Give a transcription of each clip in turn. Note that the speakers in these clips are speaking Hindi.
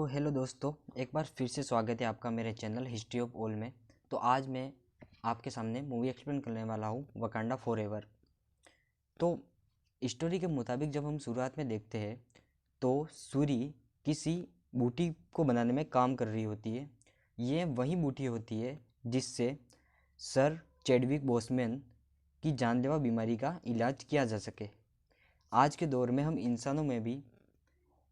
तो हेलो दोस्तों, एक बार फिर से स्वागत है आपका मेरे चैनल हिस्ट्री ऑफ ऑल में। तो आज मैं आपके सामने मूवी एक्सप्लेन करने वाला हूँ वकांडा फॉरएवर। तो स्टोरी के मुताबिक जब हम शुरुआत में देखते हैं तो सूरी किसी बूटी को बनाने में काम कर रही होती है। ये वही बूटी होती है जिससे सर चैडविक बोसमैन की जानलेवा बीमारी का इलाज किया जा सके। आज के दौर में हम इंसानों में भी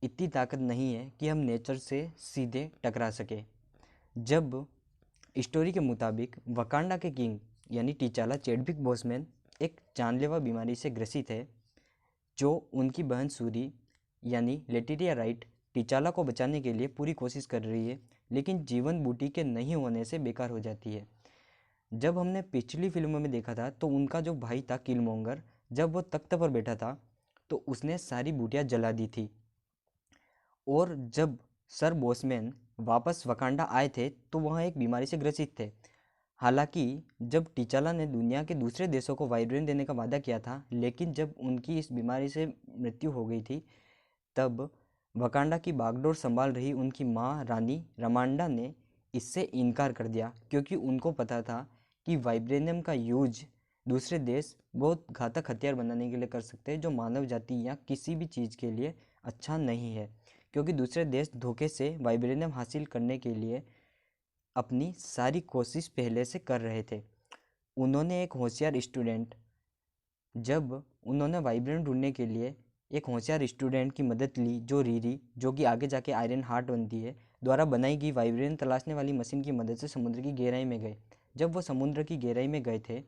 इतनी ताकत नहीं है कि हम नेचर से सीधे टकरा सके। जब स्टोरी के मुताबिक वकांडा के किंग यानी टिचाला चैडविक बोसमैन एक जानलेवा बीमारी से ग्रसित है, जो उनकी बहन सूरी यानी लेटिटिया राइट टिचाला को बचाने के लिए पूरी कोशिश कर रही है, लेकिन जीवन बूटी के नहीं होने से बेकार हो जाती है। जब हमने पिछली फिल्मों में देखा था तो उनका जो भाई था किलमोंगर, जब वो तख्त पर बैठा था तो उसने सारी बूटियाँ जला दी थी। और जब सर बोसमैन वापस वकांडा आए थे तो वह एक बीमारी से ग्रसित थे। हालांकि जब टिचाला ने दुनिया के दूसरे देशों को वाइब्रेन देने का वादा किया था, लेकिन जब उनकी इस बीमारी से मृत्यु हो गई थी तब वकांडा की बागडोर संभाल रही उनकी माँ रानी रमांडा ने इससे इनकार कर दिया, क्योंकि उनको पता था कि वाइब्रेनियम का यूज दूसरे देश बहुत घातक हथियार बनाने के लिए कर सकते हैं, जो मानव जाति या किसी भी चीज़ के लिए अच्छा नहीं है। क्योंकि दूसरे देश धोखे से वाइब्रेनियम हासिल करने के लिए अपनी सारी कोशिश पहले से कर रहे थे। उन्होंने एक होशियार स्टूडेंट जब उन्होंने वाइब्रेनियम ढूंढने के लिए एक होशियार स्टूडेंट की मदद ली, जो रीरी, जो कि आगे जाके आयरन हार्ट बनती है, द्वारा बनाई गई वाइब्रेनियम तलाशने वाली मशीन की मदद से समुद्र की गहराई में गए। जब वो समुद्र की गहराई में गए थे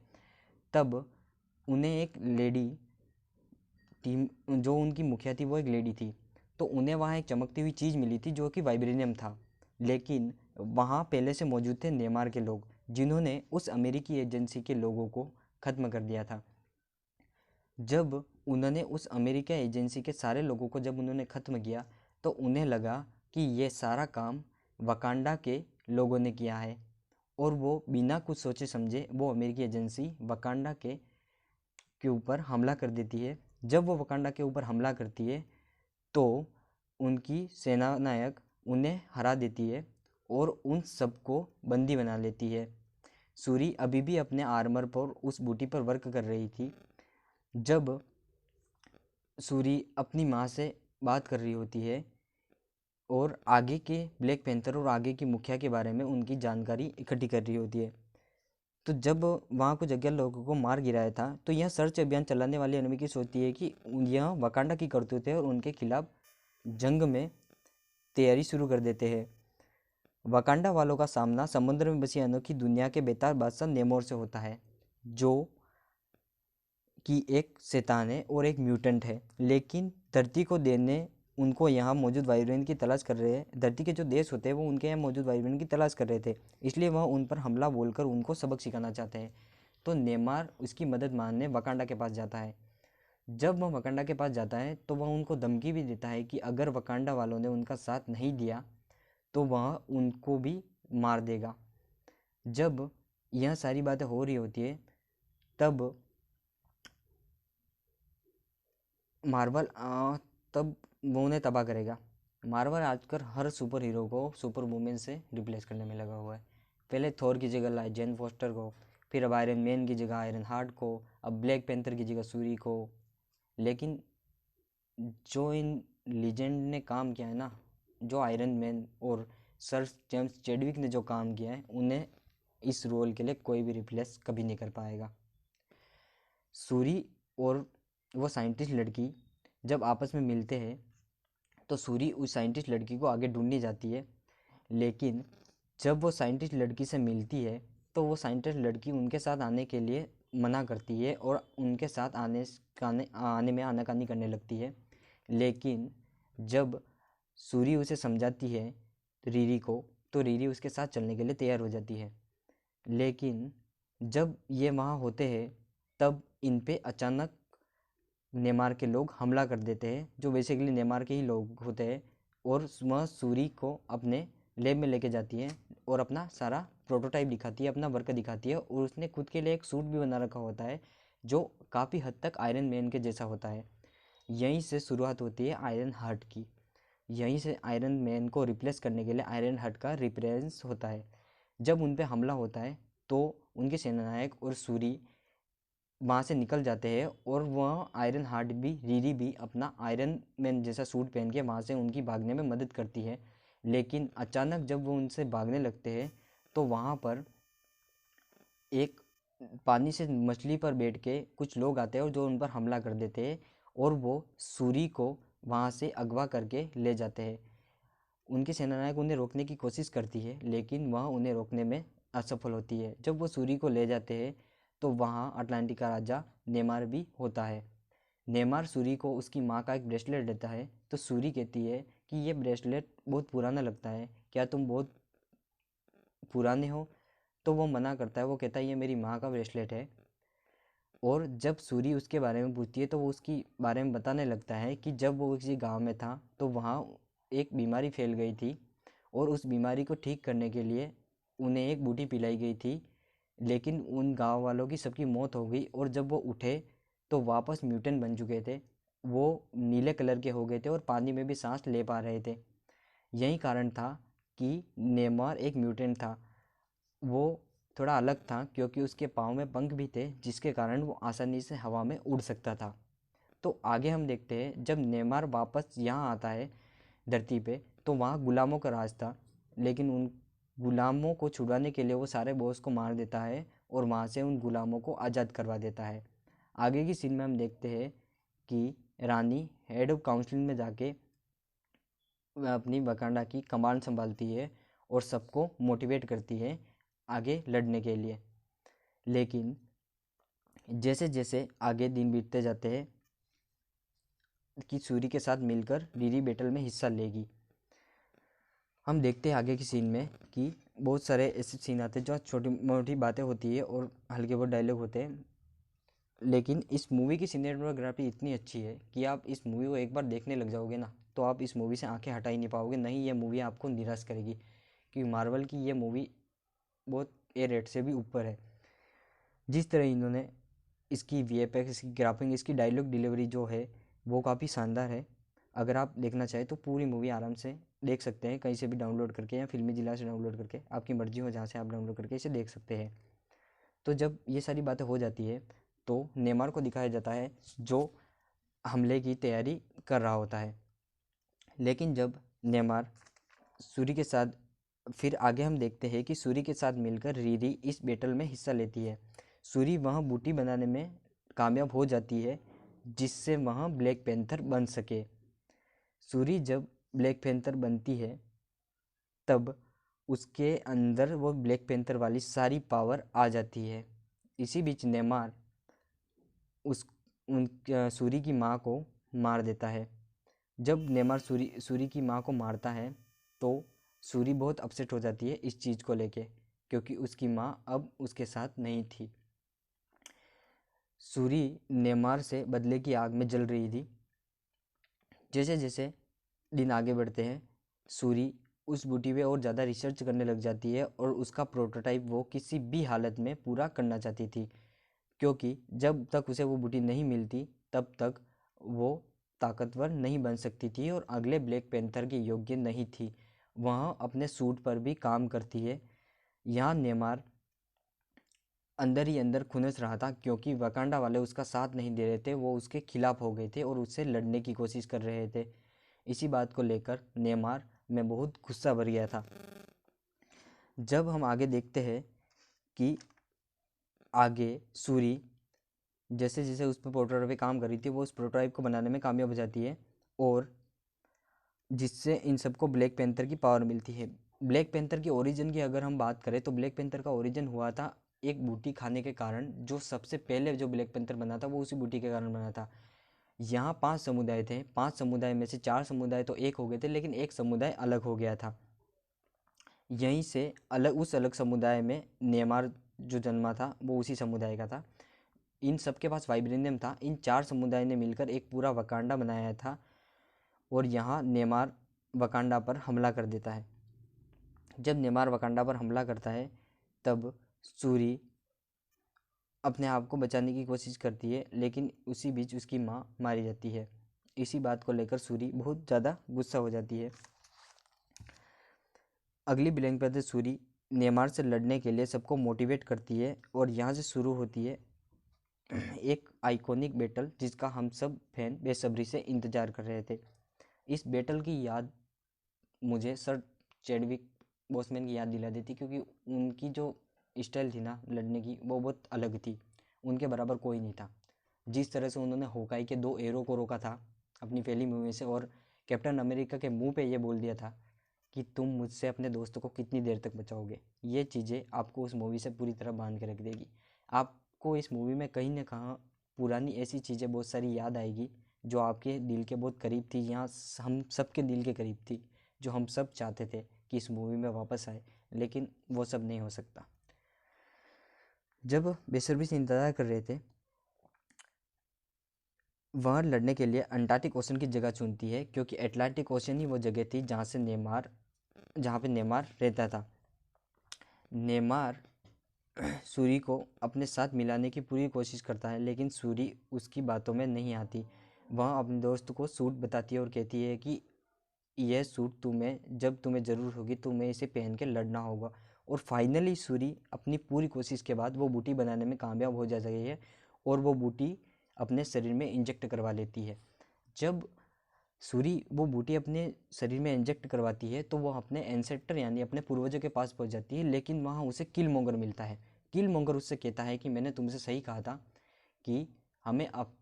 तब उन्हें एक लेडी टीम, जो उनकी मुखिया थी वो एक लेडी थी, तो उन्हें वहाँ एक चमकती हुई चीज़ मिली थी जो कि वाइब्रेनियम था। लेकिन वहाँ पहले से मौजूद थे नेमार के लोग, जिन्होंने उस अमेरिकी एजेंसी के लोगों को ख़त्म कर दिया था। जब उन्होंने उस अमेरिका एजेंसी के सारे लोगों को जब उन्होंने ख़त्म किया तो उन्हें लगा कि ये सारा काम वकांडा के लोगों ने किया है, और वो बिना कुछ सोचे समझे वो अमेरिकी एजेंसी वकांडा के ऊपर हमला कर देती है। जब वो वकांडा के ऊपर हमला करती है तो उनकी सेना नायक उन्हें हरा देती है और उन सबको बंदी बना लेती है। सूरी अभी भी अपने आर्मर पर उस बूटी पर वर्क कर रही थी। जब सूरी अपनी माँ से बात कर रही होती है और आगे के ब्लैक पैंथर और आगे की मुखिया के बारे में उनकी जानकारी इकट्ठी कर रही होती है, तो जब वहाँ कुछ अज्ञात लोगों को मार गिराया था तो यह सर्च अभियान चलाने वाली एनिमी की सोचती है कि यह वकांडा की करतूत है और उनके खिलाफ जंग में तैयारी शुरू कर देते हैं। वकांडा वालों का सामना समुद्र में बसी अनोखी दुनिया के बेताज बादशाह नेमोर से होता है, जो कि एक शैतान है और एक म्यूटेंट है, लेकिन धरती को देने उनको यहाँ मौजूद वाइब्रेनियम की तलाश कर रहे हैं। धरती के जो देश होते हैं वो उनके यहाँ मौजूद वाइब्रेनियम की तलाश कर रहे थे, इसलिए वह उन पर हमला बोलकर उनको सबक सिखाना चाहते हैं। तो नेमार उसकी मदद मांगने वकांडा के पास जाता है। जब वह वकांडा के पास जाता है तो वह उनको धमकी भी देता है कि अगर वकांडा वालों ने उनका साथ नहीं दिया तो वह उनको भी मार देगा। जब यह सारी बातें हो रही होती है तब मार्वल तब वो उन्हें तबाह करेगा। मार्वल आजकल हर सुपर हीरो को सुपर वुमेन से रिप्लेस करने में लगा हुआ है। पहले थॉर की जगह लाए जेन फोस्टर को, फिर अब आयरन मैन की जगह आयरन हार्ट को, अब ब्लैक पैंथर की जगह सूरी को। लेकिन जो इन लीजेंड ने काम किया है ना, जो आयरन मैन और सर जेम्स चैडविक ने जो काम किया है, उन्हें इस रोल के लिए कोई भी रिप्लेस कभी नहीं कर पाएगा। सूरी और वो साइंटिस्ट लड़की जब आपस में मिलते हैं तो सूरी उस साइंटिस्ट लड़की को आगे ढूंढने जाती है, लेकिन जब वो साइंटिस्ट लड़की से मिलती है तो वो साइंटिस्ट लड़की उनके साथ आने के लिए मना करती है और उनके साथ आने में आनाकानी करने लगती है। लेकिन जब सूरी उसे समझाती है रीरी को, तो रीरी उसके साथ चलने के लिए तैयार हो जाती है। लेकिन जब ये वहाँ होते हैं तब इन पे अचानक नेमार के लोग हमला कर देते हैं, जो बेसिकली नेमार के ही लोग होते हैं, और वह सूरी को अपने लैब में लेके जाती है और अपना सारा प्रोटोटाइप दिखाती है, अपना वर्क दिखाती है, और उसने खुद के लिए एक सूट भी बना रखा होता है जो काफ़ी हद तक आयरन मैन के जैसा होता है। यहीं से शुरुआत होती है आयरन हार्ट की। यहीं से आयरन मैन को रिप्लेस करने के लिए आयरन हट का रिप्रेजेंस होता है। जब उन पे हमला होता है तो उनके सेनानायक और सूरी वहाँ से निकल जाते हैं और वह आयरन हार्ट भी, रीरी भी अपना आयरन मैन जैसा सूट पहन के वहाँ से उनकी भागने में मदद करती है। लेकिन अचानक जब वो उनसे भागने लगते हैं तो वहाँ पर एक पानी से मछली पर बैठ के कुछ लोग आते हैं और जो उन पर हमला कर देते हैं और वो सूरी को वहाँ से अगवा करके ले जाते हैं। उनकी सेनानायक उन्हें रोकने की कोशिश करती है लेकिन वह उन्हें रोकने में असफल होती है। जब वो सूरी को ले जाते हैं तो वहाँ अटलांटिक का राजा नेमार भी होता है। नेमार सूरी को उसकी माँ का एक ब्रेसलेट देता है तो सूरी कहती है कि ये ब्रेसलेट बहुत पुराना लगता है, क्या तुम बहुत पुराने हो? तो वो मना करता है, वो कहता है ये मेरी माँ का ब्रेसलेट है। और जब सूरी उसके बारे में पूछती है तो वो उसकी बारे में बताने लगता है कि जब वो किसी गांव में था तो वहाँ एक बीमारी फैल गई थी और उस बीमारी को ठीक करने के लिए उन्हें एक बूटी पिलाई गई थी, लेकिन उन गांव वालों की सबकी मौत हो गई और जब वो उठे तो वापस म्यूटेंट बन चुके थे। वो नीले कलर के हो गए थे और पानी में भी सांस ले पा रहे थे। यही कारण था कि नेमार एक म्यूटेंट था। वो थोड़ा अलग था क्योंकि उसके पाँव में पंख भी थे जिसके कारण वो आसानी से हवा में उड़ सकता था। तो आगे हम देखते हैं जब नेमार वापस यहाँ आता है धरती पे तो वहाँ गुलामों का राज था, लेकिन उन गुलामों को छुड़ाने के लिए वो सारे बॉस को मार देता है और वहाँ से उन गुलामों को आज़ाद करवा देता है। आगे की सीन में हम देखते हैं कि रानी हेड ऑफ काउंसिल में जाके अपनी वकांडा की कमान संभालती है और सबको मोटिवेट करती है आगे लड़ने के लिए। लेकिन जैसे जैसे आगे दिन बीतते जाते हैं कि सूरी के साथ मिलकर रीरी बैटल में हिस्सा लेगी। हम देखते हैं आगे की सीन में कि बहुत सारे ऐसे सीन आते हैं जो छोटी मोटी बातें होती है और हल्के बहुत डायलॉग होते हैं, लेकिन इस मूवी की सिनेमेटोग्राफी इतनी अच्छी है कि आप इस मूवी को एक बार देखने लग जाओगे ना तो आप इस मूवी से आंखें हटा ही नहीं पाओगे। नहीं, ये मूवी आपको निराश करेगी क्योंकि मार्वल की ये मूवी बहुत ए रेट से भी ऊपर है। जिस तरह इन्होंने इसकी वीएफएक्स, इसकी ग्राफिंग, इसकी डायलॉग डिलीवरी जो है वो काफ़ी शानदार है। अगर आप देखना चाहें तो पूरी मूवी आराम से देख सकते हैं कहीं से भी डाउनलोड करके या फिल्मी जिला से डाउनलोड करके, आपकी मर्जी हो जहाँ से आप डाउनलोड करके इसे देख सकते हैं। तो जब ये सारी बातें हो जाती है तो नेमार को दिखाया जाता है जो हमले की तैयारी कर रहा होता है। लेकिन जब नेमार सूरी के साथ, फिर आगे हम देखते हैं कि सूरी के साथ मिलकर रीरी इस बैटल में हिस्सा लेती है। सूरी वह बूटी बनाने में कामयाब हो जाती है जिससे वह ब्लैक पैंथर बन सके। सूरी जब ब्लैक पैंथर बनती है तब उसके अंदर वो ब्लैक पैंथर वाली सारी पावर आ जाती है। इसी बीच नेमार उस उन सूरी की माँ को मार देता है। जब नेमार सूरी की माँ को मारता है तो सूरी बहुत अपसेट हो जाती है इस चीज़ को लेके क्योंकि उसकी माँ अब उसके साथ नहीं थी। सूरी नेमार से बदले की आग में जल रही थी। जैसे जैसे दिन आगे बढ़ते हैं सूरी उस बूटी पे और ज़्यादा रिसर्च करने लग जाती है और उसका प्रोटोटाइप वो किसी भी हालत में पूरा करना चाहती थी क्योंकि जब तक उसे वो बूटी नहीं मिलती तब तक वो ताकतवर नहीं बन सकती थी और अगले ब्लैक पैंथर के योग्य नहीं थी। वह अपने सूट पर भी काम करती है। यहाँ नेमार अंदर ही अंदर खुनस रहा था क्योंकि वकांडा वाले उसका साथ नहीं दे रहे थे, वो उसके खिलाफ हो गए थे और उससे लड़ने की कोशिश कर रहे थे। इसी बात को लेकर नेमार में बहुत गुस्सा भर गया था। जब हम आगे देखते हैं कि आगे सूरी जैसे जैसे उस पर प्रोटोटाइप पे काम कर रही थी वो उस प्रोटोटाइप को बनाने में कामयाब हो जाती है और जिससे इन सबको ब्लैक पैंथर की पावर मिलती है। ब्लैक पैंथर की ओरिजिन की अगर हम बात करें तो ब्लैक पैंथर का ओरिजिन हुआ था एक बूटी खाने के कारण। जो सबसे पहले जो ब्लैक पैंथर बना था वो उसी बूटी के कारण बना था। यहाँ 5 समुदाय थे, 5 समुदाय में से 4 समुदाय तो एक हो गए थे लेकिन एक समुदाय अलग हो गया था। यहीं से अलग समुदाय में नेमार जो जन्मा था वो उसी समुदाय का था। इन सबके पास वाइब्रेनियम था। इन 4 समुदाय ने मिलकर एक पूरा वकांडा बनाया था और यहाँ नेमार वकांडा पर हमला कर देता है। जब नेमार वकांडा पर हमला करता है तब सूरी अपने आप को बचाने की कोशिश करती है लेकिन उसी बीच उसकी माँ मारी जाती है। इसी बात को लेकर सूरी बहुत ज़्यादा गुस्सा हो जाती है। अगली ब्लैंक पे सूरी नेमार से लड़ने के लिए सबको मोटिवेट करती है और यहाँ से शुरू होती है एक आइकॉनिक बैटल जिसका हम सब फैन बेसब्री से इंतज़ार कर रहे थे। इस बैटल की याद मुझे सर चैडविक बोसमैन की याद दिला देती, क्योंकि उनकी जो स्टाइल थी ना लड़ने की वो बहुत अलग थी, उनके बराबर कोई नहीं था। जिस तरह से उन्होंने होकाई के 2 एरो को रोका था अपनी पहली मूवी से, और कैप्टन अमेरिका के मुंह पे ये बोल दिया था कि तुम मुझसे अपने दोस्तों को कितनी देर तक बचाओगे, ये चीज़ें आपको उस मूवी से पूरी तरह बांध के रख देगी। आपको इस मूवी में कहीं ना कहीं पुरानी ऐसी चीज़ें बहुत सारी याद आएगी जो आपके दिल के बहुत करीब थी, यहाँ हम सबके दिल के करीब थी, जो हम सब चाहते थे कि इस मूवी में वापस आए, लेकिन वो सब नहीं हो सकता। जब बेसब्री से इंतज़ार कर रहे थे, वह लड़ने के लिए अंटार्कटिक ओशन की जगह चुनती है, क्योंकि अटलांटिक ओशन ही वो जगह थी जहाँ पे नेमार रहता था। नेमार सूरी को अपने साथ मिलाने की पूरी कोशिश करता है, लेकिन सूरी उसकी बातों में नहीं आती। वह अपने दोस्त को सूट बताती है और कहती है कि यह सूट जब तुम्हें ज़रूर होगी तुम्हें इसे पहन के लड़ना होगा। और फाइनली सूरी अपनी पूरी कोशिश के बाद वो बूटी बनाने में कामयाब हो जाती है और वो बूटी अपने शरीर में इंजेक्ट करवा लेती है। जब सूरी वो बूटी अपने शरीर में इंजेक्ट करवाती है तो वो अपने एंसेस्टर यानी अपने पूर्वजों के पास पहुंच जाती है, लेकिन वहाँ उसे किलमोंगर मिलता है। किलमोंगर उससे कहता है कि मैंने तुमसे सही कहा था कि हमें अब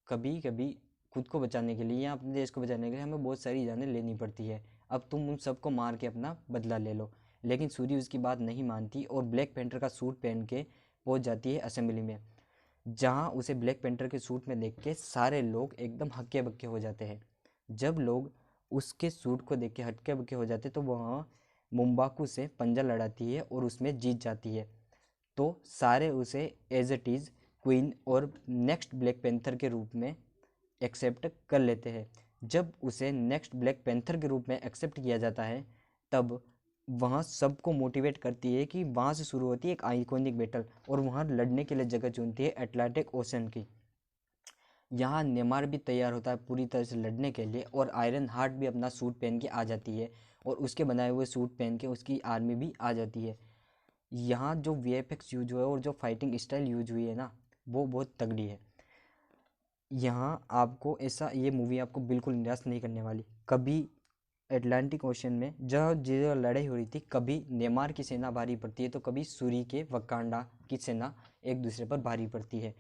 कभी कभी खुद को बचाने के लिए या अपने देश को बचाने के लिए हमें बहुत सारी जानें लेनी पड़ती है, अब तुम उन सबको मार के अपना बदला ले लो। लेकिन सूरी उसकी बात नहीं मानती और ब्लैक पेंटर का सूट पहन के पहुंच जाती है असेंबली में, जहां उसे ब्लैक पेंटर के सूट में देख के सारे लोग एकदम हक्के बक्के हो जाते हैं। जब लोग उसके सूट को देख के हक्के बक्के हो जाते तो वह मुम्बाकू से पंजा लड़ाती है और उसमें जीत जाती है। तो सारे उसे एज इट इज़ क्वीन और नेक्स्ट ब्लैक पेंथर के रूप में एक्सेप्ट कर लेते हैं। जब उसे नेक्स्ट ब्लैक पेंथर के रूप में एक्सेप्ट किया जाता है तब वहाँ सबको मोटिवेट करती है कि वहाँ से शुरू होती है एक आइकॉनिक बैटल और वहाँ लड़ने के लिए जगह चुनती है अटलांटिक ओशन की। यहाँ नेमार भी तैयार होता है पूरी तरह से लड़ने के लिए और आयरन हार्ट भी अपना सूट पहन के आ जाती है और उसके बनाए हुए सूट पहन के उसकी आर्मी भी आ जाती है। यहाँ जो वीएफएक्स यूज हुआ है और जो फाइटिंग स्टाइल यूज हुई है ना वो बहुत तगड़ी है। यहाँ आपको ऐसा ये मूवी आपको बिल्कुल निराश नहीं करने वाली। कभी अटलांटिक ओशन में जब जो लड़ाई हो रही थी, कभी नेमार की सेना भारी पड़ती है तो कभी सूरी के वकांडा की सेना एक दूसरे पर भारी पड़ती है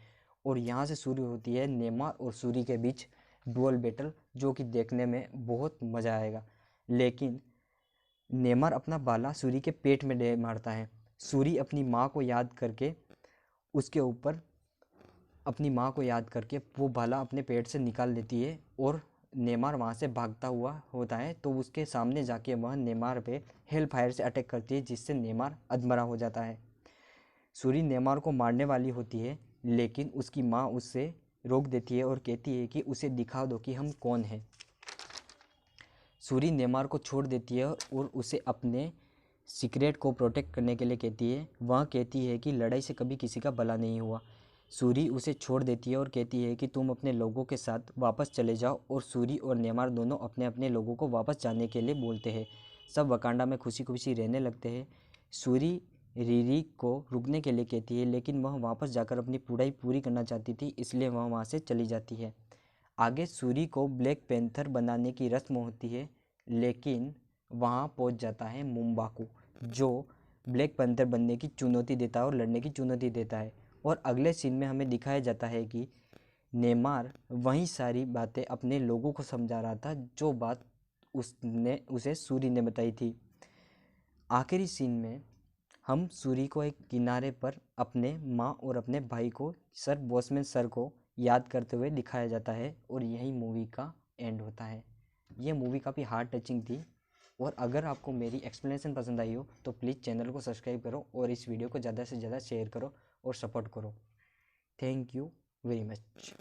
और यहाँ से शुरू होती है नेमार और सूरी के बीच डुअल बैटल, जो कि देखने में बहुत मज़ा आएगा। लेकिन नेमार अपना बाला सूरी के पेट में दे मारता है। सूरी अपनी माँ को याद करके उसके ऊपर अपनी माँ को याद करके वो भाला अपने पेट से निकाल लेती है और नेमार वहाँ से भागता हुआ होता है तो उसके सामने जाके वह नेमार पे हेल फायर से अटैक करती है, जिससे नेमार अधमरा हो जाता है। सूरी नेमार को मारने वाली होती है लेकिन उसकी माँ उससे रोक देती है और कहती है कि उसे दिखा दो कि हम कौन हैं। सूरी नेमार को छोड़ देती है और उसे अपने सीक्रेट को प्रोटेक्ट करने के लिए कहती है। वह कहती है कि लड़ाई से कभी किसी का भला नहीं हुआ। सूरी उसे छोड़ देती है और कहती है कि तुम अपने लोगों के साथ वापस चले जाओ और सूरी और नेमार दोनों अपने अपने लोगों को वापस जाने के लिए बोलते हैं। सब वकांडा में खुशी खुशी रहने लगते हैं। सूरी रीरी को रुकने के लिए कहती है लेकिन वह वापस जाकर अपनी पढ़ाई पूरी करना चाहती थी, इसलिए वह वहाँ से चली जाती है। आगे सूरी को ब्लैक पैंथर बनाने की रस्म होती है, लेकिन वहाँ पहुँच जाता है मुम्बाकू, जो ब्लैक पैंथर बनने की चुनौती देता है और लड़ने की चुनौती देता है। और अगले सीन में हमें दिखाया जाता है कि नेमार वही सारी बातें अपने लोगों को समझा रहा था जो बात उसे सूरी ने बताई थी। आखिरी सीन में हम सूरी को एक किनारे पर अपने माँ और अपने भाई को सर बॉसमैन सर को याद करते हुए दिखाया जाता है और यही मूवी का एंड होता है। ये मूवी काफ़ी हार्ट टचिंग थी और अगर आपको मेरी एक्सप्लेनेशन पसंद आई हो तो प्लीज़ चैनल को सब्सक्राइब करो और इस वीडियो को ज़्यादा से ज़्यादा शेयर करो और सपोर्ट करो। Thank you very much.